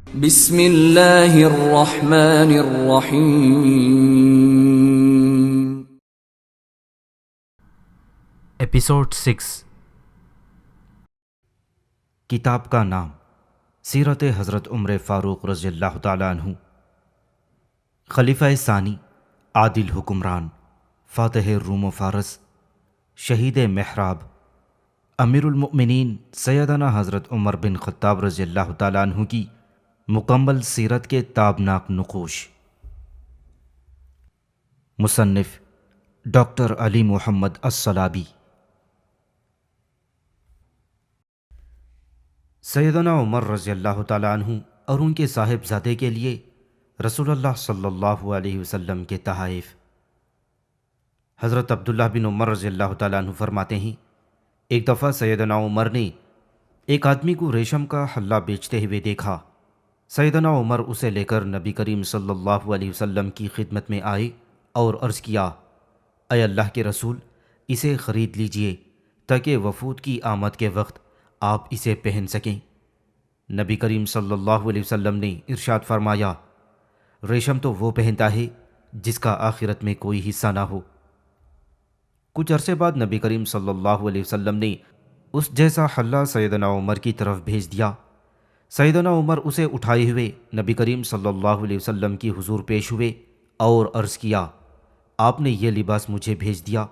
بسم اللہ الرحمن الرحیم۔ ایپیسوڈ 6۔ کتاب کا نام سیرت حضرت عمر فاروق رضی اللہ تعالیٰ عنہ، خلیفہ ثانی، عادل حکمران، فاتح روم و فارس، شہید محراب، امیر المؤمنین سیدنا حضرت عمر بن خطاب رضی اللہ تعالیٰ عنہ کی مکمل سیرت کے تابناک نقوش۔ مصنف ڈاکٹر علی محمد الصلابی۔ سیدنا عمر رضی اللہ تعالیٰ عنہ اور ان کے صاحبزادے کے لیے رسول اللہ صلی اللہ علیہ وسلم کے تحائف۔ حضرت عبداللہ بن عمر رضی اللہ تعالیٰ عنہ فرماتے ہیں، ایک دفعہ سیدنا عمر نے ایک آدمی کو ریشم کا حلہ بیچتے ہوئے دیکھا۔ سیدنا عمر اسے لے کر نبی کریم صلی اللہ علیہ وسلم کی خدمت میں آئے اور عرض کیا، اے اللہ کے رسول، اسے خرید لیجئے تاکہ وفود کی آمد کے وقت آپ اسے پہن سکیں۔ نبی کریم صلی اللہ علیہ وسلم نے ارشاد فرمایا، ریشم تو وہ پہنتا ہے جس کا آخرت میں کوئی حصہ نہ ہو۔ کچھ عرصے بعد نبی کریم صلی اللہ علیہ وسلم نے اس جیسا حلہ سیدنا عمر کی طرف بھیج دیا۔ سیدنا عمر اسے اٹھائے ہوئے نبی کریم صلی اللہ علیہ وسلم کی حضور پیش ہوئے اور عرض کیا، آپ نے یہ لباس مجھے بھیج دیا،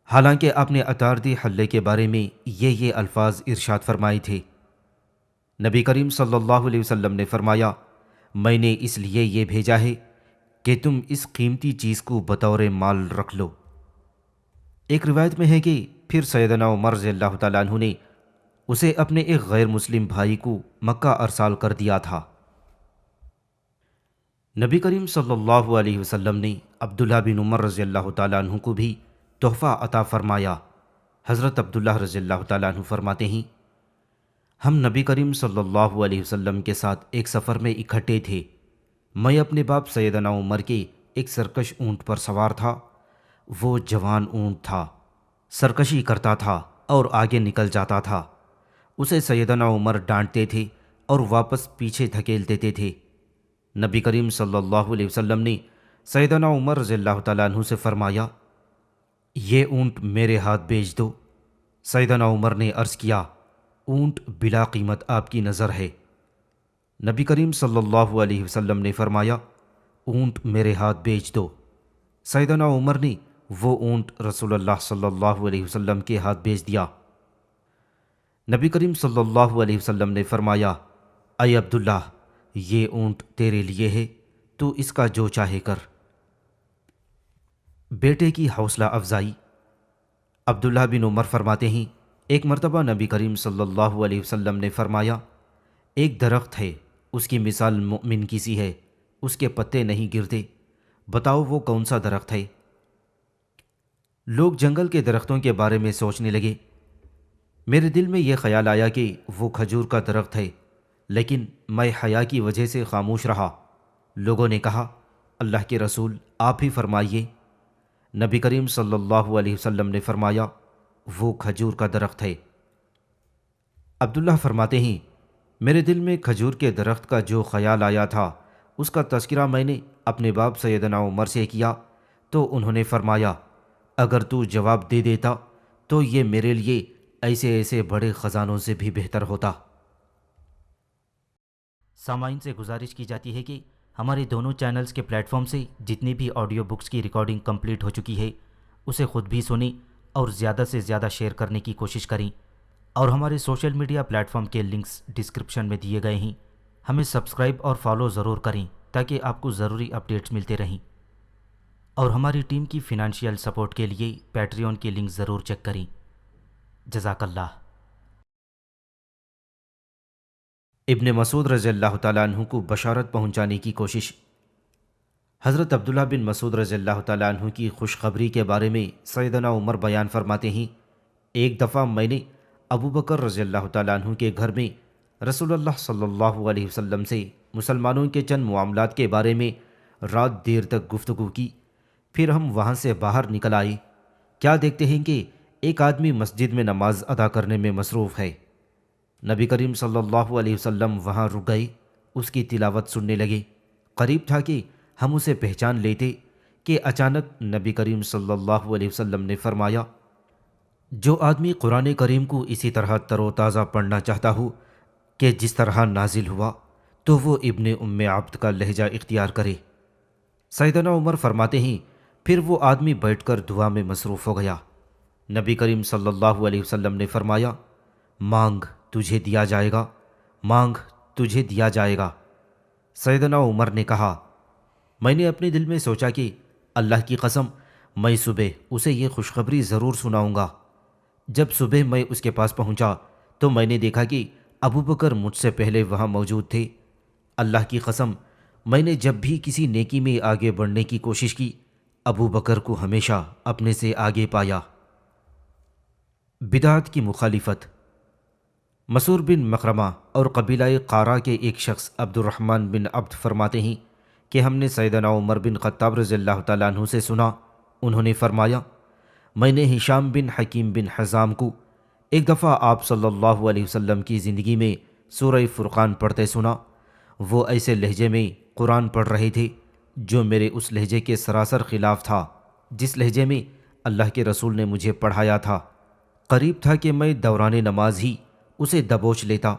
حالانکہ آپ نے عطاردی حلے کے بارے میں یہ الفاظ ارشاد فرمائے تھے۔ نبی کریم صلی اللہ علیہ وسلم نے فرمایا، میں نے اس لیے یہ بھیجا ہے کہ تم اس قیمتی چیز کو بطور مال رکھ لو۔ ایک روایت میں ہے کہ پھر سیدنا عمر رضی اللہ تعالیٰ عنہ نے اسے اپنے ایک غیر مسلم بھائی کو مکہ ارسال کر دیا تھا۔ نبی کریم صلی اللہ علیہ وسلم نے عبداللہ بن عمر رضی اللہ تعالیٰ عنہ کو بھی تحفہ عطا فرمایا۔ حضرت عبداللہ رضی اللہ تعالیٰ عنہ فرماتے ہیں، ہم نبی کریم صلی اللہ علیہ وسلم کے ساتھ ایک سفر میں اکٹھے تھے۔ میں اپنے باپ سیدنا عمر کے ایک سرکش اونٹ پر سوار تھا۔ وہ جوان اونٹ تھا، سرکشی کرتا تھا اور آگے نکل جاتا تھا۔ اسے سیدنا عمر ڈانٹتے تھے اور واپس پیچھے دھکیل دیتے تھے۔ نبی کریم صلی اللہ علیہ وسلم نے سیدنا عمر رضی اللہ تعالیٰ عنہ سے فرمایا، یہ اونٹ میرے ہاتھ بھیج دو۔ سیدنا عمر نے عرض کیا، اونٹ بلا قیمت آپ کی نظر ہے۔ نبی کریم صلی اللہ علیہ وسلم نے فرمایا، اونٹ میرے ہاتھ بھیج دو۔ سیدنا عمر نے وہ اونٹ رسول اللہ صلی اللہ علیہ وسلم کے ہاتھ بھیج دیا۔ نبی کریم صلی اللہ علیہ وسلم نے فرمایا، اے عبداللہ، یہ اونٹ تیرے لیے ہے، تو اس کا جو چاہے کر۔ بیٹے کی حوصلہ افزائی۔ عبداللہ بن عمر فرماتے ہیں، ایک مرتبہ نبی کریم صلی اللہ علیہ وسلم نے فرمایا، ایک درخت ہے، اس کی مثال مؤمن کی سی ہے، اس کے پتے نہیں گرتے، بتاؤ وہ کون سا درخت ہے؟ لوگ جنگل کے درختوں کے بارے میں سوچنے لگے۔ میرے دل میں یہ خیال آیا کہ وہ کھجور کا درخت ہے، لیکن میں حیا کی وجہ سے خاموش رہا۔ لوگوں نے کہا، اللہ کے رسول آپ ہی فرمائیے۔ نبی کریم صلی اللہ علیہ وسلم نے فرمایا، وہ کھجور کا درخت ہے۔ عبداللہ فرماتے ہیں، میرے دل میں کھجور کے درخت کا جو خیال آیا تھا، اس کا تذکرہ میں نے اپنے باپ سیدنا عمر سے کیا تو انہوں نے فرمایا، اگر تو جواب دے دیتا تو یہ میرے لیے ایسے بڑے خزانوں سے بھی بہتر ہوتا۔ سامعین سے گزارش کی جاتی ہے کہ ہمارے دونوں چینلز کے پلیٹ فارم سے جتنی بھی آڈیو بکس کی ریکارڈنگ کمپلیٹ ہو چکی ہے، اسے خود بھی سنیں اور زیادہ سے زیادہ شیئر کرنے کی کوشش کریں، اور ہمارے سوشل میڈیا پلیٹ فارم کے لنکس ڈسکرپشن میں دیے گئے ہیں۔ ہمیں سبسکرائب اور فالو ضرور کریں تاکہ آپ کو ضروری اپڈیٹس ملتے رہیں، اور ہماری ٹیم کی فنانشیل سپورٹ کے لیے پیٹریون کی لنک ضرور چیک کریں۔ جزاک اللہ۔ ابن مسعود رضی اللہ تعالیٰ عنہ کو بشارت پہنچانے کی کوشش۔ حضرت عبداللہ بن مسعود رضی اللہ تعالیٰ عنہ کی خوشخبری کے بارے میں سیدنا عمر بیان فرماتے ہیں، ایک دفعہ میں نے ابو بکر رضی اللہ تعالیٰ عنہ کے گھر میں رسول اللہ صلی اللہ علیہ وسلم سے مسلمانوں کے چند معاملات کے بارے میں رات دیر تک گفتگو کی۔ پھر ہم وہاں سے باہر نکل آئے، کیا دیکھتے ہیں کہ ایک آدمی مسجد میں نماز ادا کرنے میں مصروف ہے۔ نبی کریم صلی اللہ علیہ وسلم وہاں رک گئے، اس کی تلاوت سننے لگے۔ قریب تھا کہ ہم اسے پہچان لیتے کہ اچانک نبی کریم صلی اللہ علیہ وسلم نے فرمایا، جو آدمی قرآن کریم کو اسی طرح تر و تازہ پڑھنا چاہتا ہو کہ جس طرح نازل ہوا، تو وہ ابن ام عبد کا لہجہ اختیار کرے۔ سیدنا عمر فرماتے ہیں پھر وہ آدمی بیٹھ کر دعا میں مصروف ہو گیا۔ نبی کریم صلی اللہ علیہ وسلم نے فرمایا، مانگ تجھے دیا جائے گا، مانگ تجھے دیا جائے گا۔ سیدنا عمر نے کہا، میں نے اپنے دل میں سوچا کہ اللہ کی قسم میں صبح اسے یہ خوشخبری ضرور سناؤں گا۔ جب صبح میں اس کے پاس پہنچا تو میں نے دیکھا کہ ابو بکر مجھ سے پہلے وہاں موجود تھے۔ اللہ کی قسم میں نے جب بھی کسی نیکی میں آگے بڑھنے کی کوشش کی، ابو بکر کو ہمیشہ اپنے سے آگے پایا۔ بدعت کی مخالفت۔ مسعور بن مخرمہ اور قبیلہ قارہ کے ایک شخص عبد الرحمن بن عبد فرماتے ہیں کہ ہم نے سیدنا عمر بن خطاب رضی اللہ تعالیٰ عنہ سے سنا، انہوں نے فرمایا، میں نے ہشام بن حکیم بن حزام کو ایک دفعہ آپ صلی اللہ علیہ وسلم کی زندگی میں سورہ فرقان پڑھتے سنا۔ وہ ایسے لہجے میں قرآن پڑھ رہے تھے جو میرے اس لہجے کے سراسر خلاف تھا جس لہجے میں اللہ کے رسول نے مجھے پڑھایا تھا۔ قریب تھا کہ میں دوران نماز ہی اسے دبوچ لیتا،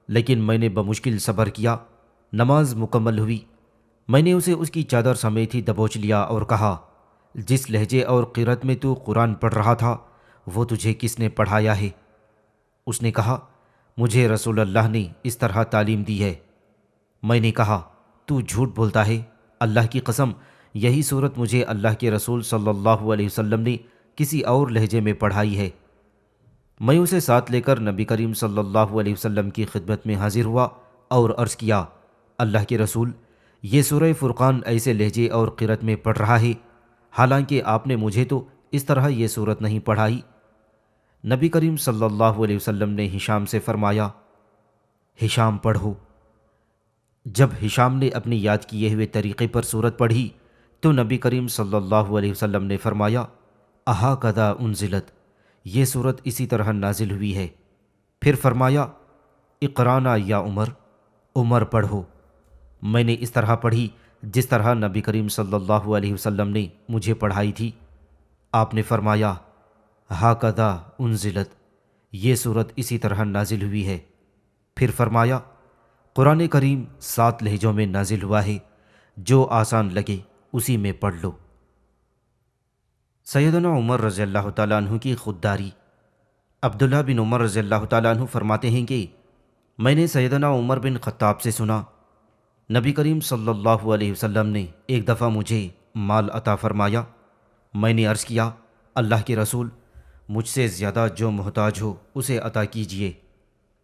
لیکن میں نے بمشکل صبر کیا۔ نماز مکمل ہوئی، میں نے اسے اس کی چادر سمیت ہی دبوچ لیا اور کہا، جس لہجے اور قرأت میں تو قرآن پڑھ رہا تھا وہ تجھے کس نے پڑھایا ہے؟ اس نے کہا، مجھے رسول اللہ نے اس طرح تعلیم دی ہے۔ میں نے کہا، تو جھوٹ بولتا ہے، اللہ کی قسم یہی صورت مجھے اللہ کے رسول صلی اللہ علیہ وسلم نے کسی اور لہجے میں پڑھائی ہے۔ میں اسے ساتھ لے کر نبی کریم صلی اللہ علیہ وسلم کی خدمت میں حاضر ہوا اور عرض کیا، اللہ کے رسول، یہ سورہ فرقان ایسے لہجے اور قرأت میں پڑھ رہا ہے، حالانکہ آپ نے مجھے تو اس طرح یہ صورت نہیں پڑھائی۔ نبی کریم صلی اللہ علیہ وسلم نے ہشام سے فرمایا، ہشام پڑھو۔ جب ہشام نے اپنی یاد کیے ہوئے طریقے پر صورت پڑھی تو نبی کریم صلی اللہ علیہ وسلم نے فرمایا، اہاکذا انزلت، یہ صورت اسی طرح نازل ہوئی ہے۔ پھر فرمایا، اقرانا یا عمر، عمر پڑھو۔ میں نے اس طرح پڑھی جس طرح نبی کریم صلی اللہ علیہ وسلم نے مجھے پڑھائی تھی۔ آپ نے فرمایا، ہاکذا انزلت، یہ صورت اسی طرح نازل ہوئی ہے۔ پھر فرمایا، قرآن کریم 7 لہجوں میں نازل ہوا ہے، جو آسان لگے اسی میں پڑھ لو۔ سیدنا عمر رضی اللہ تعالیٰ عنہ کی خودداری۔ عبداللہ بن عمر رضی اللہ تعالیٰ عنہ فرماتے ہیں کہ میں نے سیدنا عمر بن خطاب سے سنا، نبی کریم صلی اللہ علیہ وسلم نے ایک دفعہ مجھے مال عطا فرمایا۔ میں نے عرض کیا، اللہ کے رسول، مجھ سے زیادہ جو محتاج ہو اسے عطا کیجیے۔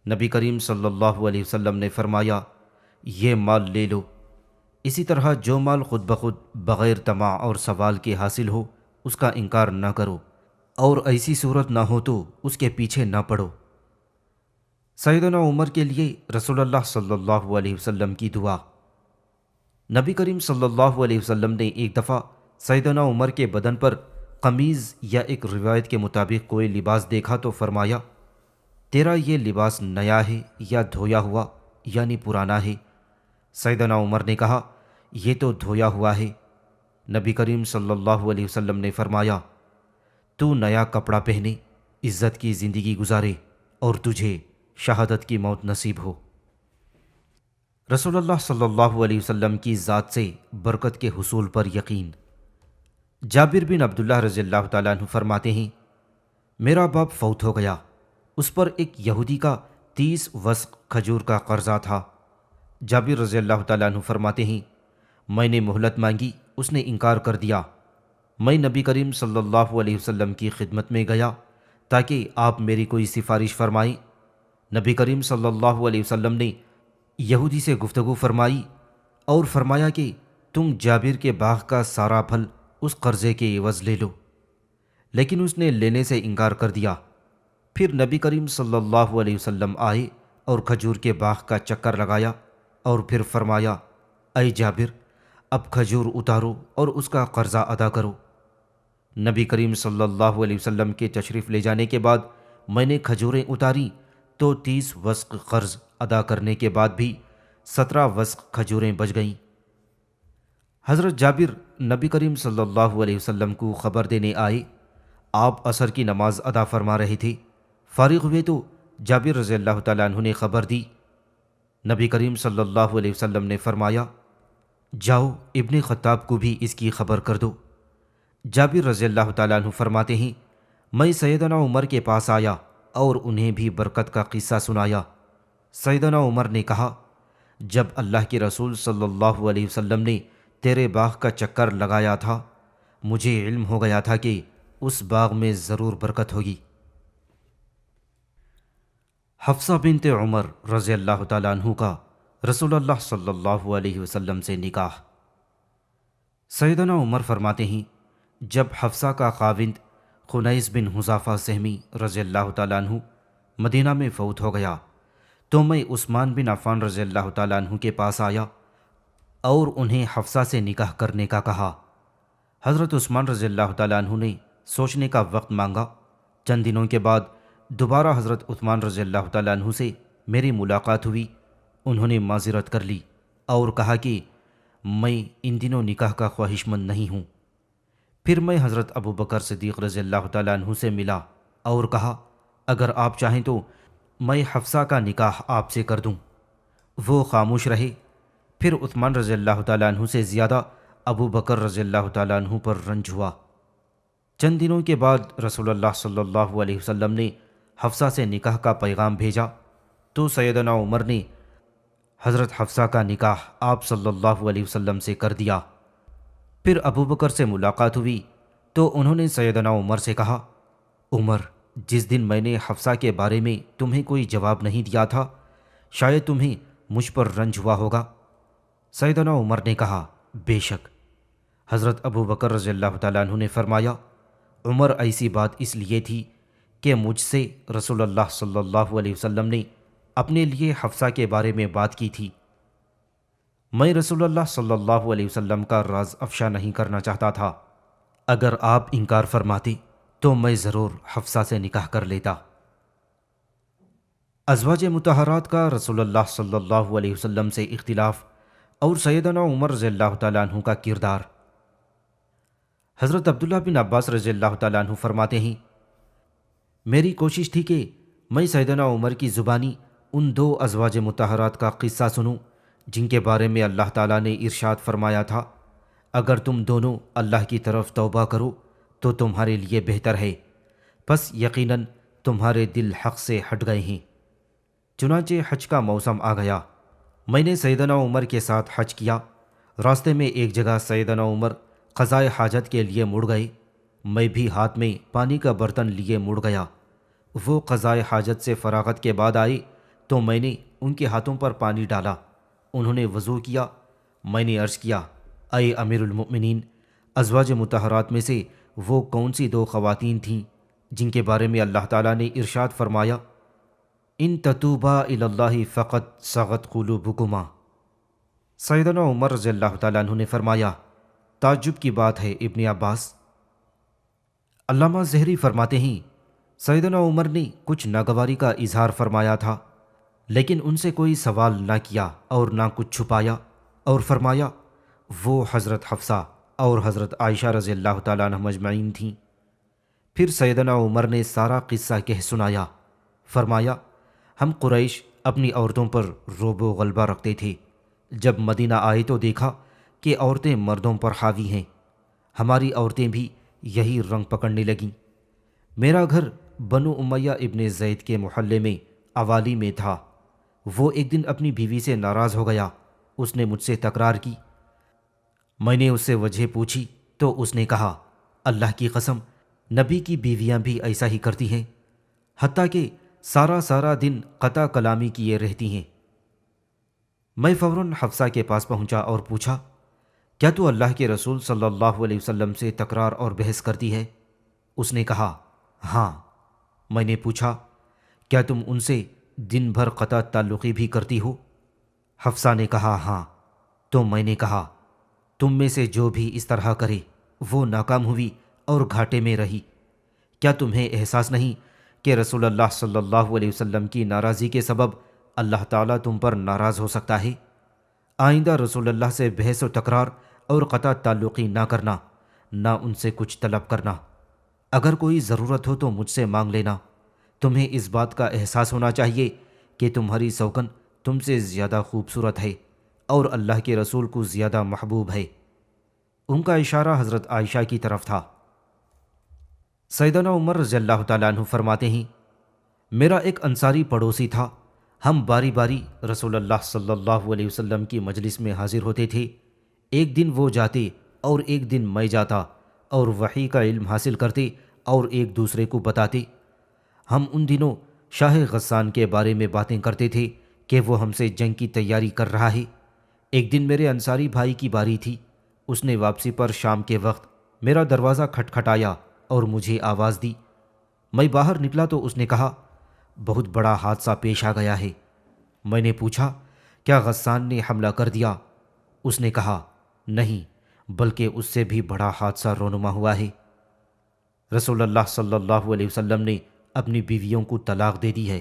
نبی کریم صلی اللہ علیہ وسلم نے فرمایا، یہ مال لے لو۔ اسی طرح جو مال خود بخود بغیر طمع اور سوال کے حاصل ہو اس کا انکار نہ کرو، اور ایسی صورت نہ ہو تو اس کے پیچھے نہ پڑو۔ سیدنا عمر کے لیے رسول اللہ صلی اللہ علیہ وسلم کی دعا۔ نبی کریم صلی اللہ علیہ وسلم نے ایک دفعہ سیدنا عمر کے بدن پر قمیض یا ایک روایت کے مطابق کوئی لباس دیکھا تو فرمایا، تیرا یہ لباس نیا ہے یا دھویا ہوا یعنی پرانا ہے؟ سیدنا عمر نے کہا، یہ تو دھویا ہوا ہے۔ نبی کریم صلی اللہ علیہ وسلم نے فرمایا، تو نیا کپڑا پہنے، عزت کی زندگی گزارے اور تجھے شہادت کی موت نصیب ہو۔ رسول اللہ صلی اللہ علیہ وسلم کی ذات سے برکت کے حصول پر یقین۔ جابر بن عبداللہ رضی اللہ تعالیٰ عنہ فرماتے ہیں، میرا باپ فوت ہو گیا، اس پر ایک یہودی کا 30 وسق کھجور کا قرضہ تھا۔ جابر رضی اللہ تعالیٰ عنہ فرماتے ہیں، میں نے مہلت مانگی، اس نے انکار کر دیا۔ میں نبی کریم صلی اللہ علیہ وسلم کی خدمت میں گیا تاکہ آپ میری کوئی سفارش فرمائیں۔ نبی کریم صلی اللہ علیہ وسلم نے یہودی سے گفتگو فرمائی اور فرمایا کہ تم جابر کے باغ کا سارا پھل اس قرضے کے عوض لے لو، لیکن اس نے لینے سے انکار کر دیا۔ پھر نبی کریم صلی اللہ علیہ وسلم آئے اور کھجور کے باغ کا چکر لگایا اور پھر فرمایا، اے جابر، اب کھجور اتارو اور اس کا قرضہ ادا کرو۔ نبی کریم صلی اللہ علیہ وسلم کے تشریف لے جانے کے بعد میں نے کھجوریں اتاری تو 30 وسق قرض ادا کرنے کے بعد بھی 17 وسق کھجوریں بچ گئیں۔ حضرت جابر نبی کریم صلی اللہ علیہ وسلم کو خبر دینے آئے۔ آپ عصر کی نماز ادا فرما رہے تھے۔ فارغ ہوئے تو جابر رضی اللہ تعالیٰ عنہ نے خبر دی۔ نبی کریم صلی اللہ علیہ وسلم نے فرمایا، جاؤ ابن خطاب کو بھی اس کی خبر کر دو۔ جابر رضی اللہ تعالیٰ عنہ فرماتے ہیں، میں سیدنا عمر کے پاس آیا اور انہیں بھی برکت کا قصہ سنایا۔ سیدنا عمر نے کہا، جب اللہ کے رسول صلی اللہ علیہ وسلم نے تیرے باغ کا چکر لگایا تھا، مجھے علم ہو گیا تھا کہ اس باغ میں ضرور برکت ہوگی۔ حفصہ بنت عمر رضی اللہ تعالیٰ عنہ کا رسول اللہ صلی اللہ علیہ وسلم سے نکاح۔ سیدنا عمر فرماتے ہیں، جب حفصہ کا خاوند خنیس بن حذافہ سہمی رضی اللہ تعالیٰ عنہ مدینہ میں فوت ہو گیا تو میں عثمان بن عفان رضی اللہ تعالیٰ عنہ کے پاس آیا اور انہیں حفصہ سے نکاح کرنے کا کہا۔ حضرت عثمان رضی اللہ تعالیٰ عنہ نے سوچنے کا وقت مانگا۔ چند دنوں کے بعد دوبارہ حضرت عثمان رضی اللہ تعالیٰ عنہ سے میری ملاقات ہوئی۔ انہوں نے معذرت کر لی اور کہا کہ میں ان دنوں نکاح کا خواہش مند نہیں ہوں۔ پھر میں حضرت ابو بکر صدیق رضی اللہ تعالیٰ عنہ سے ملا اور کہا، اگر آپ چاہیں تو میں حفصہ کا نکاح آپ سے کر دوں۔ وہ خاموش رہے۔ پھر عثمان رضی اللہ تعالیٰ عنہ سے زیادہ ابو بکر رضی اللہ تعالیٰ عنہ پر رنج ہوا۔ چند دنوں کے بعد رسول اللہ صلی اللہ علیہ وسلم نے حفصہ سے نکاح کا پیغام بھیجا تو سیدنا عمر نے حضرت حفصہ کا نکاح آپ صلی اللہ علیہ وسلم سے کر دیا۔ پھر ابو بکر سے ملاقات ہوئی تو انہوں نے سیدنا عمر سے کہا، عمر، جس دن میں نے حفصہ کے بارے میں تمہیں کوئی جواب نہیں دیا تھا، شاید تمہیں مجھ پر رنج ہوا ہوگا۔ سیدنا عمر نے کہا، بے شک۔ حضرت ابو بکر رضی اللہ تعالیٰ عنہ نے فرمایا، عمر، ایسی بات اس لیے تھی کہ مجھ سے رسول اللہ صلی اللہ علیہ وسلم نے اپنے لیے حفصہ کے بارے میں بات کی تھی۔ میں رسول اللہ صلی اللہ علیہ وسلم کا راز افشا نہیں کرنا چاہتا تھا۔ اگر آپ انکار فرماتے تو میں ضرور حفصہ سے نکاح کر لیتا۔ ازواج مطہرات کا رسول اللہ صلی اللہ علیہ وسلم سے اختلاف اور سیدنا عمر رضی اللہ تعالیٰ عنہ کا کردار۔ حضرت عبداللہ بن عباس رضی اللہ تعالیٰ عنہ فرماتے ہیں، میری کوشش تھی کہ میں سیدنا عمر کی زبانی ان 2 ازواج مطہرات کا قصہ سنوں جن کے بارے میں اللہ تعالیٰ نے ارشاد فرمایا تھا، اگر تم دونوں اللہ کی طرف توبہ کرو تو تمہارے لیے بہتر ہے، پس یقیناً تمہارے دل حق سے ہٹ گئے ہیں۔ چنانچہ حج کا موسم آ گیا۔ میں نے سیدنا عمر کے ساتھ حج کیا۔ راستے میں ایک جگہ سیدنا عمر قضائے حاجت کے لیے مڑ گئے۔ میں بھی ہاتھ میں پانی کا برتن لیے مڑ گیا۔ وہ قضائے حاجت سے فراغت کے بعد آئے تو میں نے ان کے ہاتھوں پر پانی ڈالا۔ انہوں نے وضو کیا۔ میں نے عرض کیا، اے امیر المؤمنین، ازواج مطہرات میں سے وہ کون سی 2 خواتین تھیں جن کے بارے میں اللہ تعالیٰ نے ارشاد فرمایا، ان تتوبا الی اللہ فقط صغت قلوبکما۔ سیدنا عمر رضی اللہ تعالیٰ عنہ نے فرمایا، تعجب کی بات ہے ابن عباس۔ علامہ زہری فرماتے ہیں، سیدنا عمر نے کچھ ناگواری کا اظہار فرمایا تھا، لیکن ان سے کوئی سوال نہ کیا اور نہ کچھ چھپایا، اور فرمایا وہ حضرت حفصہ اور حضرت عائشہ رضی اللہ تعالیٰ عنہ مجمعین تھیں۔ پھر سیدنا عمر نے سارا قصہ کہہ سنایا۔ فرمایا، ہم قریش اپنی عورتوں پر رعب و غلبہ رکھتے تھے۔ جب مدینہ آئے تو دیکھا کہ عورتیں مردوں پر حاوی ہیں۔ ہماری عورتیں بھی یہی رنگ پکڑنے لگیں۔ میرا گھر بنو امیہ ابن زید کے محلے میں عوالی میں تھا۔ وہ ایک دن اپنی بیوی سے ناراض ہو گیا۔ اس نے مجھ سے تکرار کی۔ میں نے اس سے وجہ پوچھی تو اس نے کہا، اللہ کی قسم، نبی کی بیویاں بھی ایسا ہی کرتی ہیں، حتیٰ کہ سارا دن قطع کلامی کیے رہتی ہیں۔ میں فوراً حفصہ کے پاس پہنچا اور پوچھا، کیا تو اللہ کے رسول صلی اللہ علیہ وسلم سے تکرار اور بحث کرتی ہے؟ اس نے کہا، ہاں۔ میں نے پوچھا، کیا تم ان سے دن بھر قطع تعلقی بھی کرتی ہو؟ حفصہ نے کہا، ہاں۔ تو میں نے کہا، تم میں سے جو بھی اس طرح کرے وہ ناکام ہوئی اور گھاٹے میں رہی۔ کیا تمہیں احساس نہیں کہ رسول اللہ صلی اللہ علیہ وسلم کی ناراضی کے سبب اللہ تعالیٰ تم پر ناراض ہو سکتا ہے؟ آئندہ رسول اللہ سے بحث و تکرار اور قطع تعلقی نہ کرنا، نہ ان سے کچھ طلب کرنا۔ اگر کوئی ضرورت ہو تو مجھ سے مانگ لینا۔ تمہیں اس بات کا احساس ہونا چاہیے کہ تمہاری سوکن تم سے زیادہ خوبصورت ہے اور اللہ کے رسول کو زیادہ محبوب ہے۔ ان کا اشارہ حضرت عائشہ کی طرف تھا۔ سیدنا عمر رضی اللہ تعالیٰ عنہ فرماتے ہیں، میرا ایک انصاری پڑوسی تھا، ہم باری باری رسول اللہ صلی اللہ علیہ وسلم کی مجلس میں حاضر ہوتے تھے۔ ایک دن وہ جاتے اور ایک دن میں جاتا اور وحی کا علم حاصل کرتے اور ایک دوسرے کو بتاتے۔ ہم ان دنوں شاہ غسان کے بارے میں باتیں کرتے تھے کہ وہ ہم سے جنگ کی تیاری کر رہا ہے۔ ایک دن میرے انصاری بھائی کی باری تھی، اس نے واپسی پر شام کے وقت میرا دروازہ کھٹکھٹایا اور مجھے آواز دی۔ میں باہر نکلا تو اس نے کہا، بہت بڑا حادثہ پیش آ گیا ہے۔ میں نے پوچھا، کیا غسان نے حملہ کر دیا؟ اس نے کہا، نہیں، بلکہ اس سے بھی بڑا حادثہ رونما ہوا ہے۔ رسول اللہ صلی اللہ علیہ وسلم نے اپنی بیویوں کو طلاق دے دی ہے۔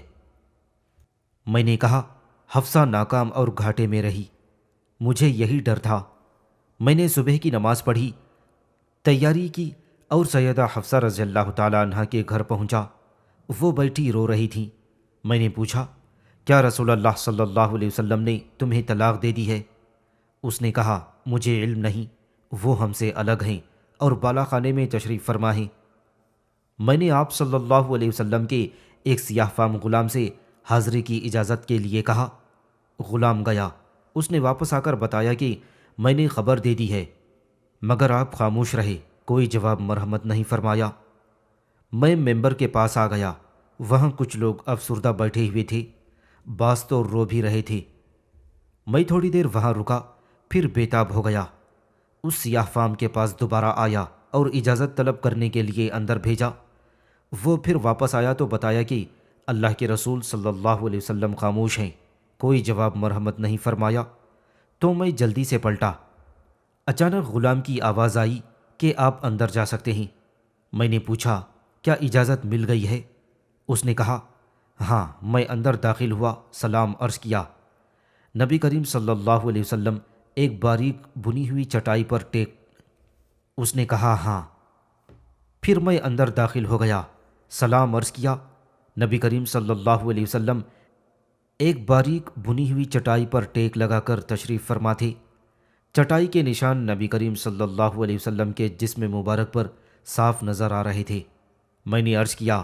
میں نے کہا، حفصہ ناکام اور گھاٹے میں رہی۔ مجھے یہی ڈر تھا۔ میں نے صبح کی نماز پڑھی، تیاری کی اور سیدہ حفصہ رضی اللہ تعالیٰ عنہ کے گھر پہنچا۔ وہ بیٹھی رو رہی تھیں۔ میں نے پوچھا، کیا رسول اللہ صلی اللہ علیہ وسلم نے تمہیں طلاق دے دی ہے؟ اس نے کہا، مجھے علم نہیں، وہ ہم سے الگ ہیں اور بالا خانے میں تشریف فرما ہیں۔ میں نے آپ صلی اللہ علیہ وسلم کے ایک سیاہ فام غلام سے حاضری کی اجازت کے لیے کہا۔ غلام گیا۔ اس نے واپس آ کر بتایا کہ میں نے خبر دے دی ہے، مگر آپ خاموش رہے، کوئی جواب مرحمت نہیں فرمایا۔ میں ممبر کے پاس آ گیا۔ وہاں کچھ لوگ افسردہ بیٹھے ہوئے تھے، بعض تو رو بھی رہے تھے۔ میں تھوڑی دیر وہاں رکا، پھر بے تاب ہو گیا۔ اس سیاہ فام کے پاس دوبارہ آیا اور اجازت طلب کرنے کے لیے اندر بھیجا۔ وہ پھر واپس آیا تو بتایا کہ اللہ کے رسول صلی اللہ علیہ وسلم خاموش ہیں، کوئی جواب مرحمت نہیں فرمایا۔ تو میں جلدی سے پلٹا۔ اچانک غلام کی آواز آئی کہ آپ اندر جا سکتے ہیں۔ میں نے پوچھا، کیا اجازت مل گئی ہے؟ اس نے کہا، ہاں۔ میں اندر داخل ہوا، سلام عرض کیا۔ نبی کریم صلی اللہ علیہ وسلم ایک باریک بنی ہوئی چٹائی پر ٹیک۔ اس نے کہا، ہاں۔ پھر میں اندر داخل ہو گیا، سلام عرض کیا۔ نبی کریم صلی اللہ علیہ وسلم ایک باریک بنی ہوئی چٹائی پر ٹیک لگا کر تشریف فرما تھے۔ چٹائی کے نشان نبی کریم صلی اللہ علیہ وسلم کے جسم مبارک پر صاف نظر آ رہے تھے۔ میں نے عرض کیا،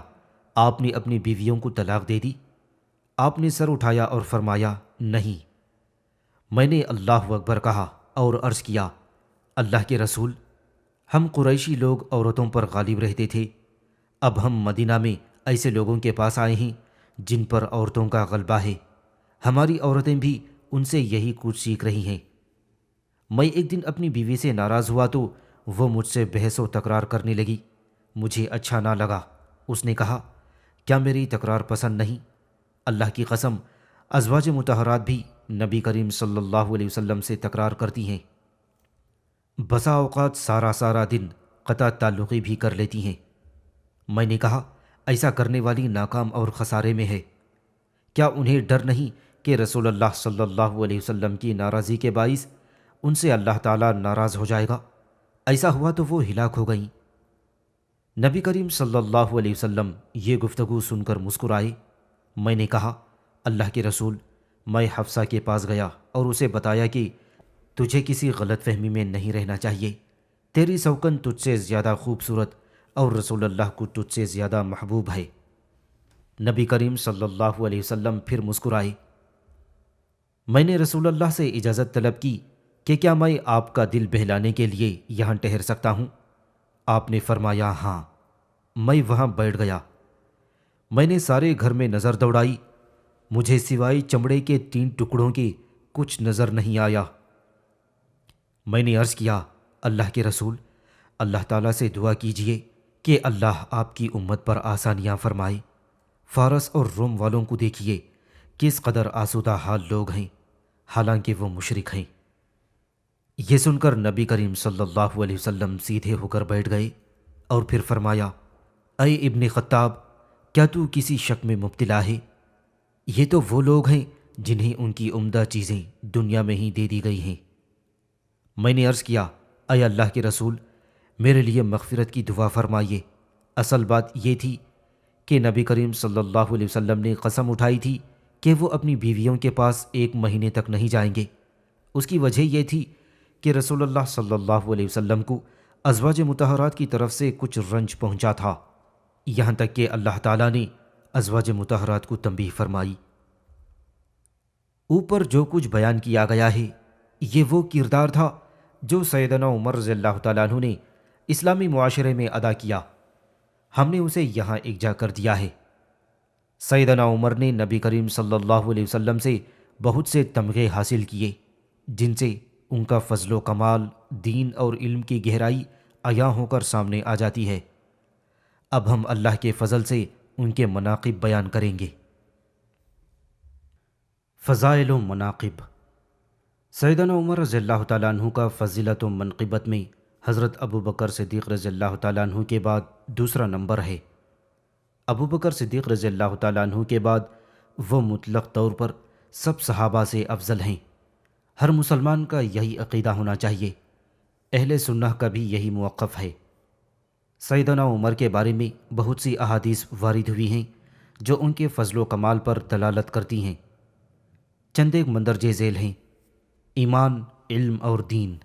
آپ نے اپنی بیویوں کو طلاق دے دی؟ آپ نے سر اٹھایا اور فرمایا، نہیں۔ میں نے اللہ اکبر کہا اور عرض کیا، اللہ کے رسول، ہم قریشی لوگ عورتوں پر غالب رہتے تھے، اب ہم مدینہ میں ایسے لوگوں کے پاس آئے ہیں جن پر عورتوں کا غلبہ ہے، ہماری عورتیں بھی ان سے یہی کچھ سیکھ رہی ہیں۔ میں ایک دن اپنی بیوی سے ناراض ہوا تو وہ مجھ سے بحث و تکرار کرنے لگی، مجھے اچھا نہ لگا۔ اس نے کہا، کیا میری تکرار پسند نہیں؟ اللہ کی قسم، ازواج مطہرات بھی نبی کریم صلی اللہ علیہ وسلم سے تکرار کرتی ہیں، بسا اوقات سارا سارا دن قطع تعلقی بھی کر لیتی ہیں۔ میں نے کہا، ایسا کرنے والی ناکام اور خسارے میں ہے۔ کیا انہیں ڈر نہیں کہ رسول اللہ صلی اللہ علیہ وسلم کی ناراضی کے باعث ان سے اللہ تعالیٰ ناراض ہو جائے گا؟ ایسا ہوا تو وہ ہلاک ہو گئیں۔ نبی کریم صلی اللہ علیہ وسلم یہ گفتگو سن کر مسکرائے۔ میں نے کہا، اللہ کے رسول، میں حفصہ کے پاس گیا اور اسے بتایا کہ تجھے کسی غلط فہمی میں نہیں رہنا چاہیے، تیری سوکن تجھ سے زیادہ خوبصورت اور رسول اللہ کو تجھ سے زیادہ محبوب ہے۔ نبی کریم صلی اللہ علیہ وسلم پھر مسکرائے۔ میں نے رسول اللہ سے اجازت طلب کی کہ کیا میں آپ کا دل بہلانے کے لیے یہاں ٹھہر سکتا ہوں؟ آپ نے فرمایا، ہاں۔ میں وہاں بیٹھ گیا۔ میں نے سارے گھر میں نظر دوڑائی، مجھے سوائے چمڑے کے 3 ٹکڑوں کے کچھ نظر نہیں آیا۔ میں نے عرض کیا، اللہ کے رسول، اللہ تعالیٰ سے دعا کیجئے کہ اللہ آپ کی امت پر آسانیاں فرمائے۔ فارس اور روم والوں کو دیکھیے، کس قدر آسودہ حال لوگ ہیں، حالانکہ وہ مشرک ہیں۔ یہ سن کر نبی کریم صلی اللہ علیہ وسلم سیدھے ہو کر بیٹھ گئے اور پھر فرمایا، اے ابن خطاب، کیا تو کسی شک میں مبتلا ہے؟ یہ تو وہ لوگ ہیں جنہیں ان کی عمدہ چیزیں دنیا میں ہی دے دی گئی ہیں۔ میں نے عرض کیا، اے اللہ کے رسول، میرے لیے مغفرت کی دعا فرمائیے۔ اصل بات یہ تھی کہ نبی کریم صلی اللہ علیہ وسلم نے قسم اٹھائی تھی کہ وہ اپنی بیویوں کے پاس 1 مہینے تک نہیں جائیں گے۔ اس کی وجہ یہ تھی کہ رسول اللہ صلی اللہ علیہ وسلم کو ازواج مطہرات کی طرف سے کچھ رنج پہنچا تھا، یہاں تک کہ اللہ تعالیٰ نے ازواج مطہرات کو تنبیہ فرمائی۔ اوپر جو کچھ بیان کیا گیا ہے یہ وہ کردار تھا جو سیدنا عمر رضی اللہ تعالیٰ عنہ نے اسلامی معاشرے میں ادا کیا، ہم نے اسے یہاں اکجا کر دیا ہے۔ سیدنا عمر نے نبی کریم صلی اللہ علیہ وسلم سے بہت سے تمغے حاصل کیے جن سے ان کا فضل و کمال، دین اور علم کی گہرائی عیاں ہو کر سامنے آ جاتی ہے۔ اب ہم اللہ کے فضل سے ان کے مناقب بیان کریں گے۔ فضائل و مناقب۔ سیدنا عمر رضی اللہ تعالیٰ عنہ کا فضیلت و منقبت میں حضرت ابو بکر صدیق رضی اللہ تعالیٰ عنہ کے بعد دوسرا نمبر ہے۔ ابو بکر صدیق رضی اللہ تعالیٰ عنہ کے بعد وہ مطلق طور پر سب صحابہ سے افضل ہیں۔ ہر مسلمان کا یہی عقیدہ ہونا چاہیے، اہل سنہ کا بھی یہی موقف ہے۔ سیدنا عمر کے بارے میں بہت سی احادیث وارد ہوئی ہیں جو ان کے فضل و کمال پر دلالت کرتی ہیں۔ چند ایک مندرجہ ذیل ہیں: ایمان، علم اور دین۔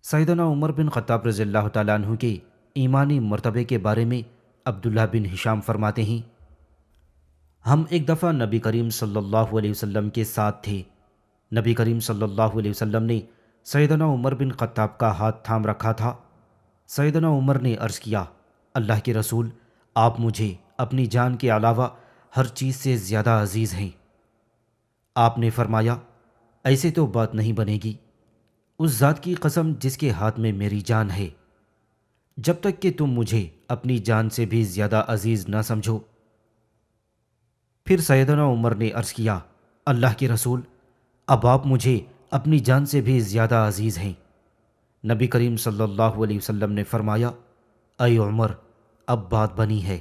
سیدنا عمر بن خطاب رضی اللہ تعالیٰ عنہ کے ایمانی مرتبے کے بارے میں عبداللہ بن ہشام فرماتے ہیں، ہم ایک دفعہ نبی کریم صلی اللہ علیہ وسلم کے ساتھ تھے۔ نبی کریم صلی اللہ علیہ وسلم نے سیدنا عمر بن خطاب کا ہاتھ تھام رکھا تھا۔ سیدنا عمر نے عرض کیا، اللہ کے رسول، آپ مجھے اپنی جان کے علاوہ ہر چیز سے زیادہ عزیز ہیں۔ آپ نے فرمایا، ایسے تو بات نہیں بنے گی، اس ذات کی قسم جس کے ہاتھ میں میری جان ہے، جب تک کہ تم مجھے اپنی جان سے بھی زیادہ عزیز نہ سمجھو۔ پھر سیدنا عمر نے عرض کیا، اللہ کے رسول، اب آپ مجھے اپنی جان سے بھی زیادہ عزیز ہیں۔ نبی کریم صلی اللہ علیہ وسلم نے فرمایا، اے عمر، اب بات بنی ہے۔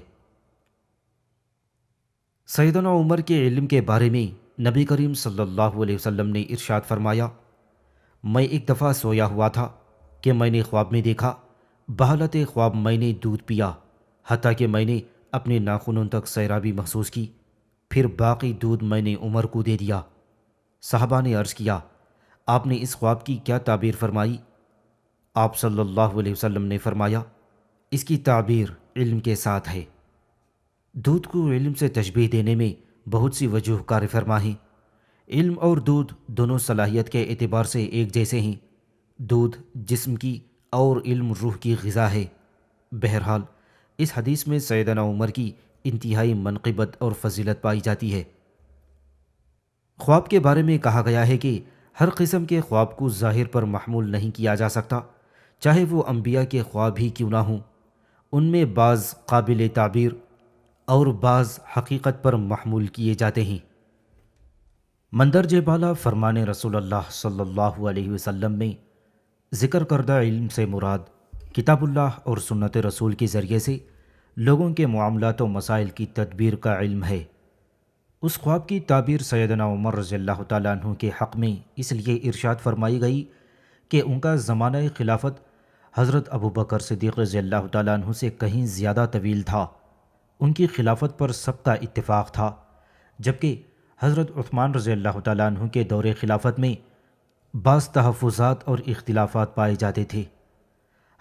سیدنا عمر کے علم کے بارے میں نبی کریم صلی اللہ علیہ وسلم نے ارشاد فرمایا، میں ایک دفعہ سویا ہوا تھا کہ میں نے خواب میں دیکھا، بحالت خواب میں نے دودھ پیا حتیٰ کہ میں نے اپنے ناخنوں تک سیرابی محسوس کی، پھر باقی دودھ میں نے عمر کو دے دیا۔ صحابہ نے عرض کیا، آپ نے اس خواب کی کیا تعبیر فرمائی؟ آپ صلی اللہ علیہ وسلم نے فرمایا، اس کی تعبیر علم کے ساتھ ہے۔ دودھ کو علم سے تشبیہ دینے میں بہت سی وجوہ کار فرما ہیں۔ علم اور دودھ دونوں صلاحیت کے اعتبار سے ایک جیسے ہیں۔ دودھ جسم کی اور علم روح کی غذا ہے۔ بہرحال اس حدیث میں سیدنا عمر کی انتہائی منقبت اور فضیلت پائی جاتی ہے۔ خواب کے بارے میں کہا گیا ہے کہ ہر قسم کے خواب کو ظاہر پر محمول نہیں کیا جا سکتا، چاہے وہ انبیاء کے خواب ہی کیوں نہ ہوں۔ ان میں بعض قابل تعبیر اور بعض حقیقت پر محمول کیے جاتے ہیں۔ مندرجہ بالا فرمان رسول اللہ صلی اللہ علیہ وسلم میں ذکر کردہ علم سے مراد کتاب اللہ اور سنت رسول کے ذریعے سے لوگوں کے معاملات و مسائل کی تدبیر کا علم ہے۔ اس خواب کی تعبیر سیدنا عمر رضی اللہ تعالیٰ عنہ کے حق میں اس لیے ارشاد فرمائی گئی کہ ان کا زمانہ خلافت حضرت ابو بکر صدیق رضی اللہ تعالیٰ عنہ سے کہیں زیادہ طویل تھا۔ ان کی خلافت پر سب کا اتفاق تھا، جبکہ حضرت عثمان رضی اللہ تعالیٰ عنہ کے دور خلافت میں بعض تحفظات اور اختلافات پائے جاتے تھے۔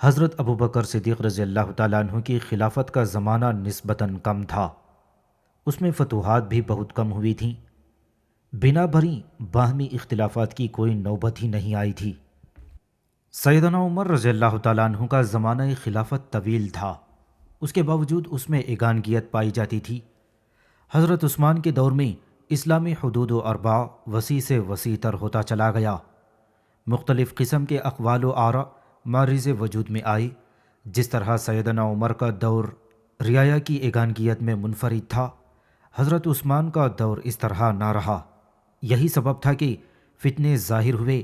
حضرت ابو بکر صدیق رضی اللہ تعالیٰ عنہ کی خلافت کا زمانہ نسبتاً کم تھا، اس میں فتوحات بھی بہت کم ہوئی تھیں، بنا بھری باہمی اختلافات کی کوئی نوبت ہی نہیں آئی تھی۔ سیدنا عمر رضی اللہ تعالیٰ عنہ کا زمانہ خلافت طویل تھا، اس کے باوجود اس میں ایگانگیت پائی جاتی تھی۔ حضرت عثمان کے دور میں اسلامی حدود و ارباع وسیع سے وسیع تر ہوتا چلا گیا۔ مختلف قسم کے اقوال و آراء معرض وجود میں آئے۔ جس طرح سیدنا عمر کا دور رعایا کی ایگانگیت میں منفرد تھا، حضرت عثمان کا دور اس طرح نہ رہا۔ یہی سبب تھا کہ فتنے ظاہر ہوئے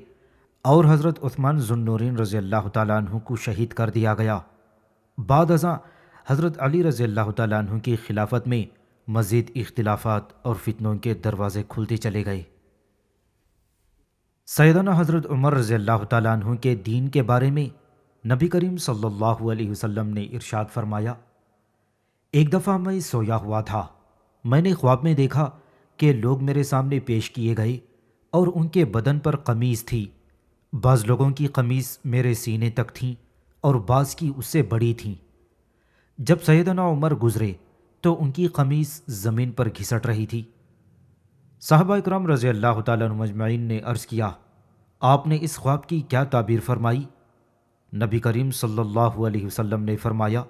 اور حضرت عثمان ذو النورین رضی اللہ تعالیٰ عنہ کو شہید کر دیا گیا۔ بعد ازاں حضرت علی رضی اللہ تعالیٰ عنہ کی خلافت میں مزید اختلافات اور فتنوں کے دروازے کھلتے چلے گئے۔ سیدنا حضرت عمر رضی اللہ تعالیٰ عنہ کے دین کے بارے میں نبی کریم صلی اللہ علیہ وسلم نے ارشاد فرمایا، ایک دفعہ میں سویا ہوا تھا، میں نے خواب میں دیکھا کہ لوگ میرے سامنے پیش کیے گئے اور ان کے بدن پر قمیص تھی۔ بعض لوگوں کی قمیص میرے سینے تک تھیں اور بعض کی اس سے بڑی تھیں۔ جب سیدنا عمر گزرے تو ان کی قمیص زمین پر گھسٹ رہی تھی۔ صحابہ اکرام رضی اللہ تعالیٰ عنہ مجمعین نے عرض کیا، آپ نے اس خواب کی کیا تعبیر فرمائی؟ نبی کریم صلی اللہ علیہ وسلم نے فرمایا،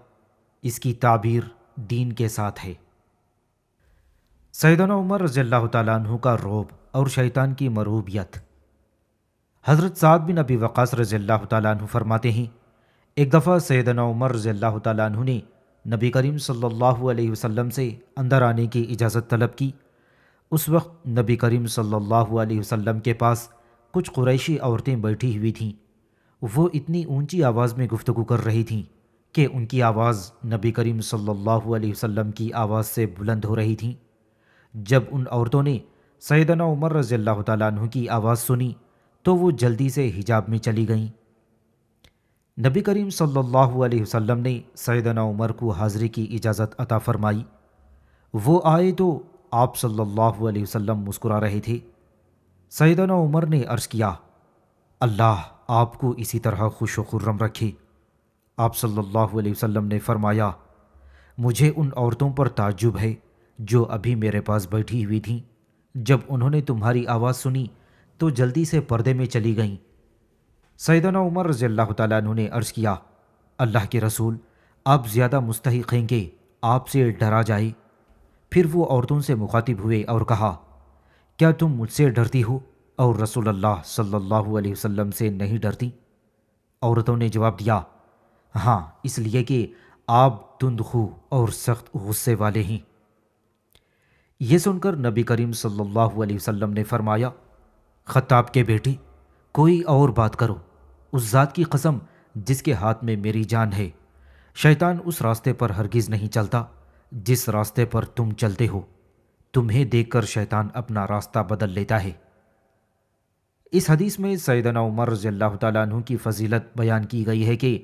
اس کی تعبیر دین کے ساتھ ہے۔ سیدنا عمر رضی اللہ تعالیٰ عنہ کا رعب اور شیطان کی مرعوبیت۔ حضرت سعد بن ابی وقاص رضی اللہ تعالیٰ عنہ فرماتے ہیں، ایک دفعہ سیدنا عمر رضی اللہ تعالیٰ عنہ نے نبی کریم صلی اللہ علیہ وسلم سے اندر آنے کی اجازت طلب کی۔ اس وقت نبی کریم صلی اللہ علیہ وسلم کے پاس کچھ قریشی عورتیں بیٹھی ہوئی تھیں۔ وہ اتنی اونچی آواز میں گفتگو کر رہی تھیں کہ ان کی آواز نبی کریم صلی اللہ علیہ وسلم کی آواز سے بلند ہو رہی تھیں۔ جب ان عورتوں نے سیدنا عمر رضی اللہ تعالیٰ عنہ کی آواز سنی تو وہ جلدی سے حجاب میں چلی گئیں۔ نبی کریم صلی اللہ علیہ وسلم نے سیدنا عمر کو حاضری کی اجازت عطا فرمائی۔ وہ آئے تو آپ صلی اللہ علیہ وسلم مسکرا رہے تھے۔ سیدنا عمر نے عرض کیا، اللہ آپ کو اسی طرح خوش و خرم رکھے۔ آپ صلی اللہ علیہ وسلم نے فرمایا، مجھے ان عورتوں پر تعجب ہے جو ابھی میرے پاس بیٹھی ہوئی تھیں۔ جب انہوں نے تمہاری آواز سنی تو جلدی سے پردے میں چلی گئیں۔ سیدنا عمر رضی اللہ تعالیٰ عنہ نے عرض کیا، اللہ کے رسول، آپ زیادہ مستحق ہیں کہ آپ سے ڈرا جائے۔ پھر وہ عورتوں سے مخاطب ہوئے اور کہا، کیا تم مجھ سے ڈرتی ہو اور رسول اللہ صلی اللہ علیہ وسلم سے نہیں ڈرتی؟ عورتوں نے جواب دیا، ہاں، اس لیے کہ آپ تند خو اور سخت غصے والے ہیں۔ یہ سن کر نبی کریم صلی اللہ علیہ وسلم نے فرمایا، خطاب کے بیٹی، کوئی اور بات کرو۔ اس ذات کی قسم جس کے ہاتھ میں میری جان ہے، شیطان اس راستے پر ہرگز نہیں چلتا جس راستے پر تم چلتے ہو۔ تمہیں دیکھ کر شیطان اپنا راستہ بدل لیتا ہے۔ اس حدیث میں سیدنا عمر رضی اللہ تعالیٰ عنہ کی فضیلت بیان کی گئی ہے کہ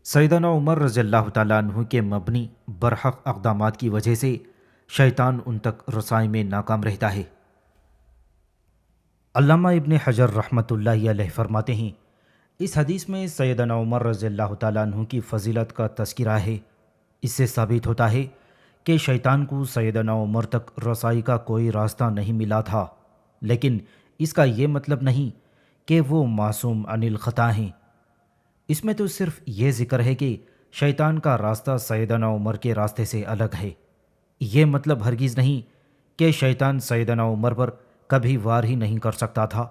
سیدنا عمر رضی اللہ تعالیٰ عنہ کے مبنی برحق اقدامات کی وجہ سے شیطان ان تک رسائی میں ناکام رہتا ہے۔ علامہ ابن حجر رحمۃ اللہ علیہ فرماتے ہیں، اس حدیث میں سیدنا عمر رضی اللہ تعالیٰ عنہ کی فضیلت کا تذکرہ ہے۔ اس سے ثابت ہوتا ہے کہ شیطان کو سیدنا عمر تک رسائی کا کوئی راستہ نہیں ملا تھا، لیکن اس کا یہ مطلب نہیں کہ وہ معصوم عن الخطا ہیں۔ اس میں تو صرف یہ ذکر ہے کہ شیطان کا راستہ سیدنا عمر کے راستے سے الگ ہے۔ یہ مطلب ہرگز نہیں کہ شیطان سیدنا عمر پر کبھی وار ہی نہیں کر سکتا تھا۔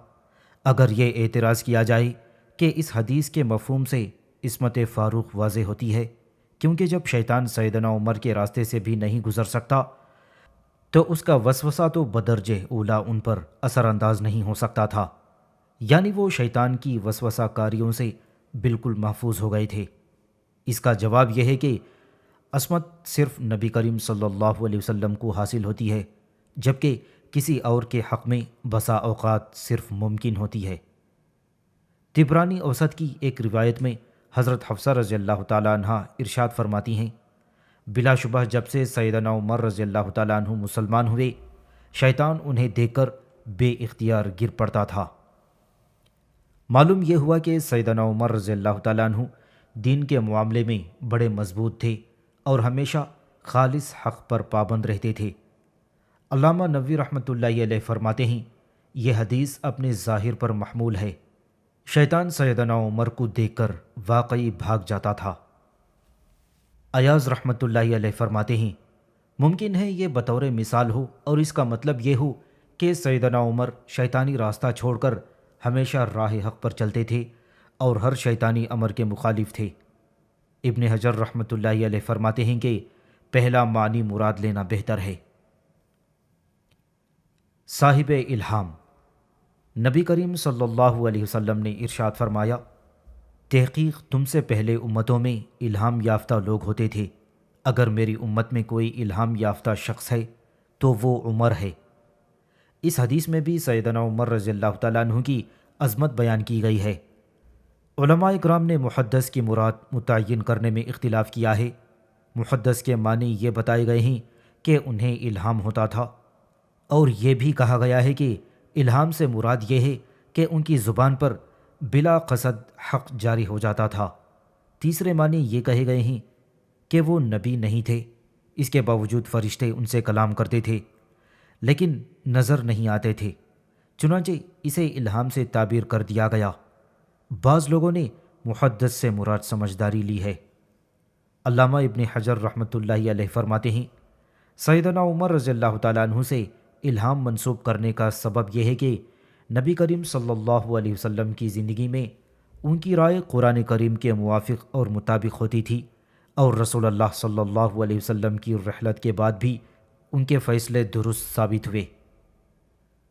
اگر یہ اعتراض کیا جائے کہ اس حدیث کے مفہوم سے عصمت فاروق واضح ہوتی ہے، کیونکہ جب شیطان سیدنا عمر کے راستے سے بھی نہیں گزر سکتا تو اس کا وسوسہ تو بدرجہ اولا ان پر اثر انداز نہیں ہو سکتا تھا، یعنی وہ شیطان کی وسوسہ کاریوں سے بالکل محفوظ ہو گئے تھے۔ اس کا جواب یہ ہے کہ عصمت صرف نبی کریم صلی اللہ علیہ وسلم کو حاصل ہوتی ہے، جبکہ کسی اور کے حق میں بسا اوقات صرف ممکن ہوتی ہے۔ طبرانی اوسط کی ایک روایت میں حضرت حفصہ رضی اللہ تعالیٰ عنہ ارشاد فرماتی ہیں، بلا شبہ جب سے سیدنا عمر رضی اللہ تعالیٰ عنہ مسلمان ہوئے، شیطان انہیں دیکھ کر بے اختیار گر پڑتا تھا۔ معلوم یہ ہوا کہ سیدنا عمر رضی اللہ تعالیٰ عنہ دین کے معاملے میں بڑے مضبوط تھے اور ہمیشہ خالص حق پر پابند رہتے تھے۔ علامہ نووی رحمۃ اللہ علیہ فرماتے ہیں، یہ حدیث اپنے ظاہر پر محمول ہے۔ شیطان سیدنا عمر کو دیکھ کر واقعی بھاگ جاتا تھا۔ ایاز رحمۃ اللہ علیہ فرماتے ہیں، ممکن ہے یہ بطور مثال ہو اور اس کا مطلب یہ ہو کہ سیدنا عمر شیطانی راستہ چھوڑ کر ہمیشہ راہ حق پر چلتے تھے اور ہر شیطانی امر کے مخالف تھے۔ ابن حجر رحمۃ اللہ علیہ فرماتے ہیں کہ پہلا معنی مراد لینا بہتر ہے۔ صاحب الہام نبی کریم صلی اللہ علیہ وسلم نے ارشاد فرمایا، تحقیق تم سے پہلے امتوں میں الہام یافتہ لوگ ہوتے تھے، اگر میری امت میں کوئی الہام یافتہ شخص ہے تو وہ عمر ہے۔ اس حدیث میں بھی سیدنا عمر رضی اللہ تعالیٰ عنہ کی عظمت بیان کی گئی ہے۔ علماء اکرام نے محدث کی مراد متعین کرنے میں اختلاف کیا ہے۔ محدث کے معنی یہ بتائے گئے ہیں کہ انہیں الہام ہوتا تھا، اور یہ بھی کہا گیا ہے کہ الہام سے مراد یہ ہے کہ ان کی زبان پر بلا قصد حق جاری ہو جاتا تھا۔ تیسرے معنی یہ کہے گئے ہیں کہ وہ نبی نہیں تھے، اس کے باوجود فرشتے ان سے کلام کرتے تھے لیکن نظر نہیں آتے تھے، چنانچہ اسے الہام سے تعبیر کر دیا گیا۔ بعض لوگوں نے محدث سے مراد سمجھداری لی ہے۔ علامہ ابن حجر رحمۃ اللہ علیہ فرماتے ہیں سیدنا عمر رضی اللہ تعالیٰ عنہ سے الہام منسوب کرنے کا سبب یہ ہے کہ نبی کریم صلی اللہ علیہ وسلم کی زندگی میں ان کی رائے قرآن کریم کے موافق اور مطابق ہوتی تھی، اور رسول اللہ صلی اللہ علیہ وسلم کی رحلت کے بعد بھی ان کے فیصلے درست ثابت ہوئے۔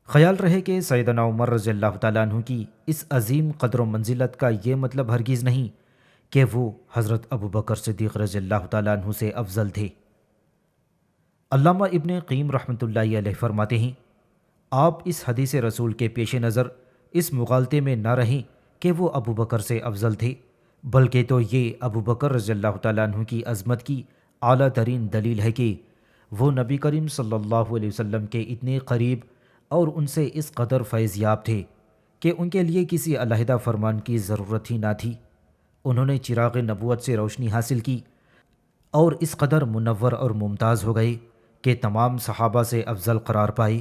خیال رہے کہ سیدنا عمر رضی اللہ تعالیٰ عنہ کی اس عظیم قدر و منزلت کا یہ مطلب ہرگز نہیں کہ وہ حضرت ابو بکر صدیق رضی اللہ تعالیٰ عنہ سے افضل تھے۔ علامہ ابن قیم رحمۃ اللہ علیہ فرماتے ہیں آپ اس حدیث رسول کے پیش نظر اس مغالطے میں نہ رہیں کہ وہ ابو بکر سے افضل تھے، بلکہ تو یہ ابو بکر رضی اللہ تعالیٰ عنہ کی عظمت کی اعلیٰ ترین دلیل ہے کہ وہ نبی کریم صلی اللہ علیہ وسلم کے اتنے قریب اور ان سے اس قدر فیض یاب تھے کہ ان کے لیے کسی علیحدہ فرمان کی ضرورت ہی نہ تھی۔ انہوں نے چراغ نبوت سے روشنی حاصل کی اور اس قدر منور اور ممتاز ہو گئے کہ تمام صحابہ سے افضل قرار پائے۔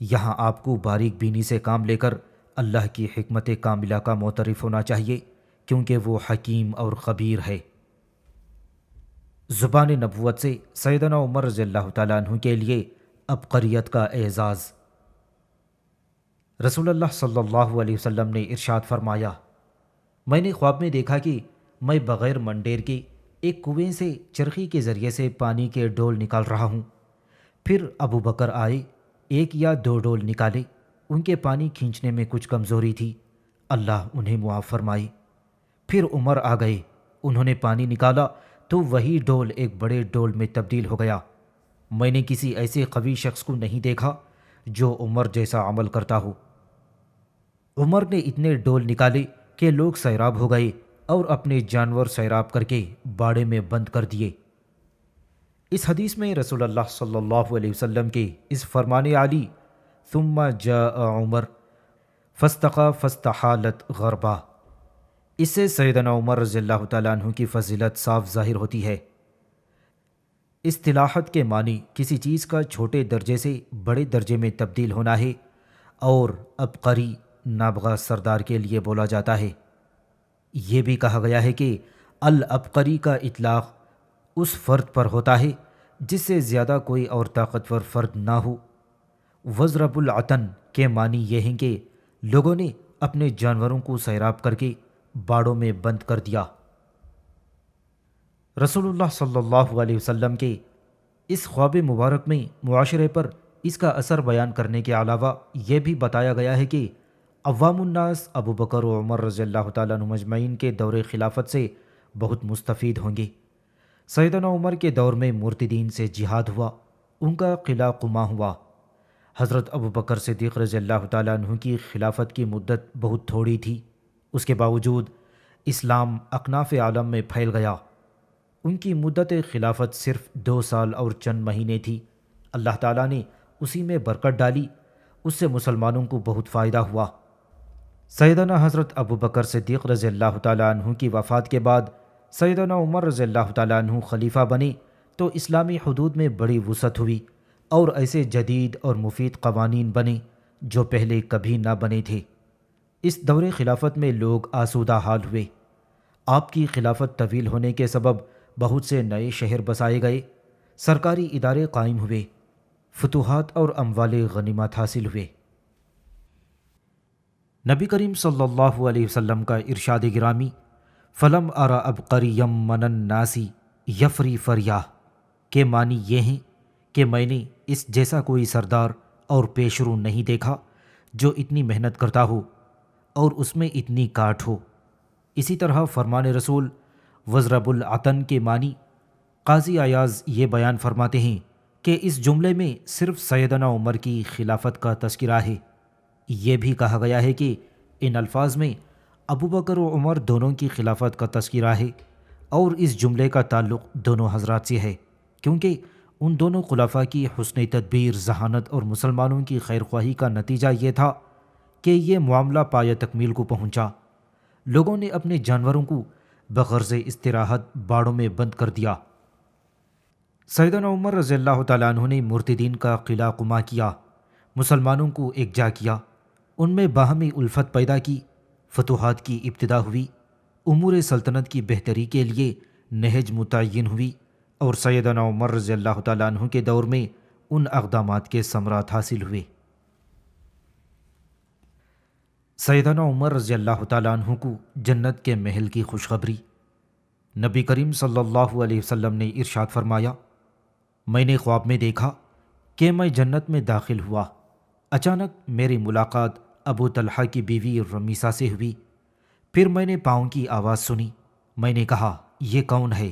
یہاں آپ کو باریک بینی سے کام لے کر اللہ کی حکمت کاملہ کا معترف ہونا چاہیے، کیونکہ وہ حکیم اور خبیر ہے۔ زبان نبوت سے سیدنا عمر رضی اللہ تعالیٰ عنہ کے لیے عبقریت کا اعزاز۔ رسول اللہ صلی اللہ علیہ وسلم نے ارشاد فرمایا میں نے خواب میں دیکھا کہ میں بغیر منڈیر کے ایک کنویں سے چرخی کے ذریعے سے پانی کے ڈول نکال رہا ہوں۔ پھر ابو بکر آئے، ایک یا دو ڈول نکالے، ان کے پانی کھینچنے میں کچھ کمزوری تھی، اللہ انہیں معاف فرمائے۔ پھر عمر آ گئے، انہوں نے پانی نکالا تو وہی ڈول ایک بڑے ڈول میں تبدیل ہو گیا۔ میں نے کسی ایسے قوی شخص کو نہیں دیکھا جو عمر جیسا عمل کرتا ہو۔ عمر نے اتنے ڈول نکالے کہ لوگ سیراب ہو گئے اور اپنے جانور سیراب کر کے باڑے میں بند کر دیے۔ اس حدیث میں رسول اللہ صلی اللہ علیہ وسلم کے اس فرمان عالی ثم جاء عمر فاستقى فاستحالت غربا، اس سے سیدنا عمر رضی اللہ تعالیٰ عنہ کی فضیلت صاف ظاہر ہوتی ہے۔ اصطلاحت کے معنی کسی چیز کا چھوٹے درجے سے بڑے درجے میں تبدیل ہونا ہے، اور عبقری نابغہ سردار کے لیے بولا جاتا ہے۔ یہ بھی کہا گیا ہے کہ العبقری کا اطلاق اس فرد پر ہوتا ہے جس سے زیادہ کوئی اور طاقتور فرد نہ ہو۔ وضرب العطن کے معنی یہ ہیں کہ لوگوں نے اپنے جانوروں کو سیراب کر کے باڑوں میں بند کر دیا۔ رسول اللہ صلی اللہ علیہ وسلم کے اس خواب مبارک میں معاشرے پر اس کا اثر بیان کرنے کے علاوہ یہ بھی بتایا گیا ہے کہ عوام الناس ابو بکر و عمر رضی اللہ تعالیٰ عنہ مجمعین کے دور خلافت سے بہت مستفید ہوں گے۔ سیدنا عمر کے دور میں مرتدین سے جہاد ہوا، ان کا قلعہ قما ہوا۔ حضرت ابو بکر صدیق رضی اللہ تعالیٰ عنہ کی خلافت کی مدت بہت تھوڑی تھی، اس کے باوجود اسلام اکناف عالم میں پھیل گیا۔ ان کی مدت خلافت صرف 2 سال اور چند مہینے تھی۔ اللہ تعالیٰ نے اسی میں برکت ڈالی، اس سے مسلمانوں کو بہت فائدہ ہوا۔ سیدنا حضرت ابو بکر صدیق رضی اللہ تعالیٰ عنہ کی وفات کے بعد سیدنا عمر رضی اللہ تعالیٰ عنہ خلیفہ بنے تو اسلامی حدود میں بڑی وسعت ہوئی، اور ایسے جدید اور مفید قوانین بنے جو پہلے کبھی نہ بنے تھے۔ اس دور خلافت میں لوگ آسودہ حال ہوئے۔ آپ کی خلافت طویل ہونے کے سبب بہت سے نئے شہر بسائے گئے، سرکاری ادارے قائم ہوئے، فتوحات اور اموال غنیمت حاصل ہوئے۔ نبی کریم صلی اللہ علیہ وسلم کا ارشاد گرامی فلم ارى عبقریا من الناس یفری فریاہ کے معنی یہ ہیں کہ میں نے اس جیسا کوئی سردار اور پیشرو نہیں دیکھا جو اتنی محنت کرتا ہو اور اس میں اتنی کاٹ ہو۔ اسی طرح فرمان رسول وضرب العطن کے معنی قاضی ایاز یہ بیان فرماتے ہیں کہ اس جملے میں صرف سیدنا عمر کی خلافت کا تذکرہ ہے۔ یہ بھی کہا گیا ہے کہ ان الفاظ میں ابو بکر و عمر دونوں کی خلافت کا تذکرہ ہے، اور اس جملے کا تعلق دونوں حضرات سے ہے، کیونکہ ان دونوں خلفاء کی حسن تدبیر، ذہانت اور مسلمانوں کی خیر خواہی کا نتیجہ یہ تھا کہ یہ معاملہ پایہ تکمیل کو پہنچا۔ لوگوں نے اپنے جانوروں کو بغرض استراحت باڑوں میں بند کر دیا۔ سیدنا عمر رضی اللہ تعالیٰ عنہ نے مرتدین کا قلع قمع کیا، مسلمانوں کو یکجا کیا، ان میں باہمی الفت پیدا کی، فتوحات کی ابتدا ہوئی، امور سلطنت کی بہتری کے لیے نہج متعین ہوئی، اور سیدنا عمر رضی اللہ تعالیٰ عنہ کے دور میں ان اقدامات کے ثمرات حاصل ہوئے۔ سیدنا عمر رضی اللہ تعالیٰ عنہ کو جنت کے محل کی خوشخبری۔ نبی کریم صلی اللہ علیہ وسلم نے ارشاد فرمایا، میں نے خواب میں دیکھا کہ میں جنت میں داخل ہوا، اچانک میری ملاقات ابو طلحہ کی بیوی رمیسہ سے ہوئی، پھر میں نے پاؤں کی آواز سنی، میں نے کہا یہ کون ہے؟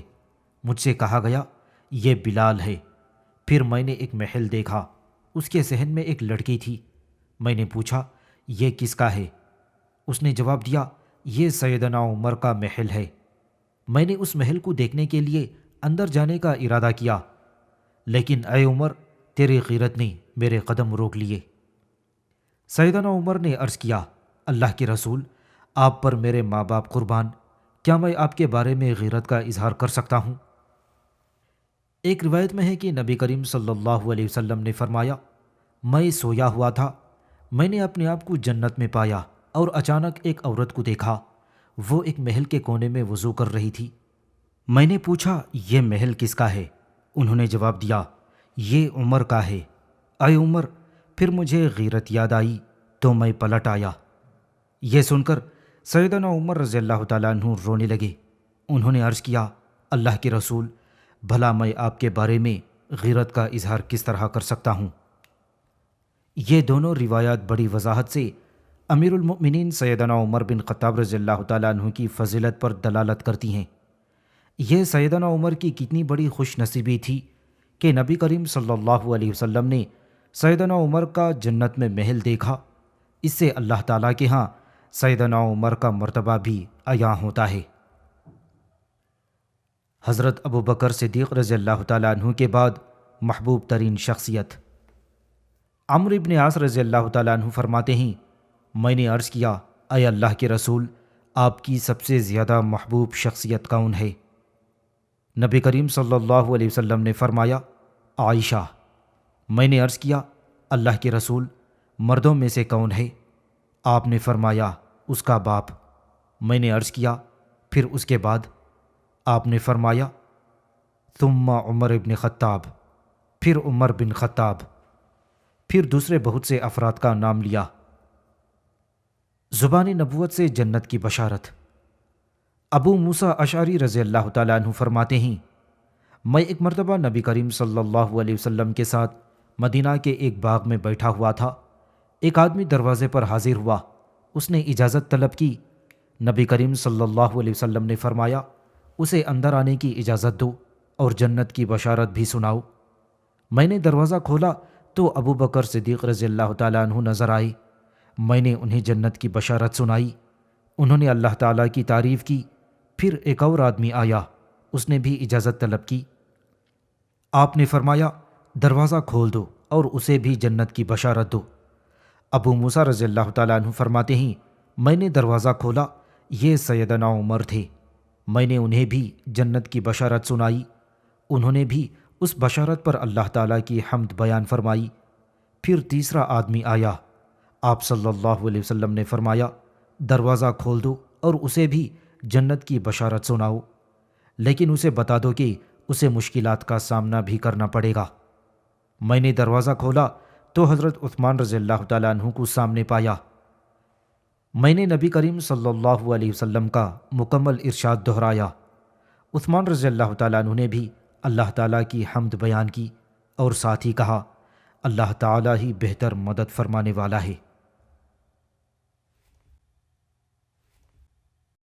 مجھ سے کہا گیا یہ بلال ہے۔ پھر میں نے ایک محل دیکھا، اس کے صحن میں ایک لڑکی تھی، میں نے پوچھا یہ کس کا ہے؟ اس نے جواب دیا یہ سیدنا عمر کا محل ہے۔ میں نے اس محل کو دیکھنے کے لیے اندر جانے کا ارادہ کیا، لیکن اے عمر تیری غیرت نے میرے قدم روک لیے۔ سیدنا عمر نے عرض کیا اللہ کے رسول، آپ پر میرے ماں باپ قربان، کیا میں آپ کے بارے میں غیرت کا اظہار کر سکتا ہوں؟ ایک روایت میں ہے کہ نبی کریم صلی اللہ علیہ وسلم نے فرمایا، میں سویا ہوا تھا، میں نے اپنے آپ کو جنت میں پایا اور اچانک ایک عورت کو دیکھا، وہ ایک محل کے کونے میں وضو کر رہی تھی۔ میں نے پوچھا یہ محل کس کا ہے؟ انہوں نے جواب دیا یہ عمر کا ہے۔ اے عمر، پھر مجھے غیرت یاد آئی تو میں پلٹ آیا۔ یہ سن کر سیدنا عمر رضی اللہ تعالیٰ عنہ رونے لگے۔ انہوں نے عرض کیا اللہ کے رسول، بھلا میں آپ کے بارے میں غیرت کا اظہار کس طرح کر سکتا ہوں؟ یہ دونوں روایات بڑی وضاحت سے امیر المؤمنین سیدنا عمر بن خطاب رضی اللہ تعالیٰ عنہ کی فضیلت پر دلالت کرتی ہیں۔ یہ سیدنا عمر کی کتنی بڑی خوش نصیبی تھی کہ نبی کریم صلی اللہ علیہ وسلم نے سیدنا عمر کا جنت میں محل دیکھا۔ اس سے اللہ تعالیٰ کے ہاں سیدنا عمر کا مرتبہ بھی عیاں ہوتا ہے۔ حضرت ابو بکر صدیق رضی اللہ تعالیٰ عنہ کے بعد محبوب ترین شخصیت۔ عمرو بن عاص رضی اللہ تعالیٰ عنہ فرماتے ہیں، میں نے عرض کیا اے اللہ کے رسول، آپ کی سب سے زیادہ محبوب شخصیت کون ہے؟ نبی کریم صلی اللہ علیہ وسلم نے فرمایا عائشہ۔ میں نے عرض کیا اللہ کے رسول، مردوں میں سے کون ہے؟ آپ نے فرمایا اس کا باپ۔ میں نے عرض کیا پھر اس کے بعد؟ آپ نے فرمایا ثم عمر بن خطاب، پھر عمر بن خطاب، پھر دوسرے بہت سے افراد کا نام لیا۔ زبان نبوت سے جنت کی بشارت۔ ابو موسیٰ اشعری رضی اللہ تعالیٰ عنہ فرماتے ہیں، میں ایک مرتبہ نبی کریم صلی اللہ علیہ وسلم کے ساتھ مدینہ کے ایک باغ میں بیٹھا ہوا تھا۔ ایک آدمی دروازے پر حاضر ہوا، اس نے اجازت طلب کی۔ نبی کریم صلی اللہ علیہ وسلم نے فرمایا اسے اندر آنے کی اجازت دو اور جنت کی بشارت بھی سناؤ۔ میں نے دروازہ کھولا تو ابو بکر صدیق رضی اللہ تعالیٰ عنہ نظر آئے۔ میں نے انہیں جنت کی بشارت سنائی، انہوں نے اللہ تعالیٰ کی تعریف کی۔ پھر ایک اور آدمی آیا، اس نے بھی اجازت طلب کی۔ آپ نے فرمایا دروازہ کھول دو اور اسے بھی جنت کی بشارت دو۔ ابو موسیٰ رضی اللہ تعالیٰ عنہ فرماتے ہیں، میں نے دروازہ کھولا، یہ سیدنا عمر تھے، میں نے انہیں بھی جنت کی بشارت سنائی، انہوں نے بھی اس بشارت پر اللہ تعالیٰ کی حمد بیان فرمائی۔ پھر تیسرا آدمی آیا، آپ صلی اللہ علیہ وسلم نے فرمایا دروازہ کھول دو اور اسے بھی جنت کی بشارت سناؤ، لیکن اسے بتا دو کہ اسے مشکلات کا سامنا بھی کرنا پڑے گا۔ میں نے دروازہ کھولا تو حضرت عثمان رضی اللہ تعالیٰ عنہ کو سامنے پایا۔ میں نے نبی کریم صلی اللہ علیہ وسلم کا مکمل ارشاد دہرایا۔ عثمان رضی اللہ تعالیٰ عنہ نے بھی اللہ تعالیٰ کی حمد بیان کی اور ساتھ ہی کہا اللہ تعالیٰ ہی بہتر مدد فرمانے والا ہے۔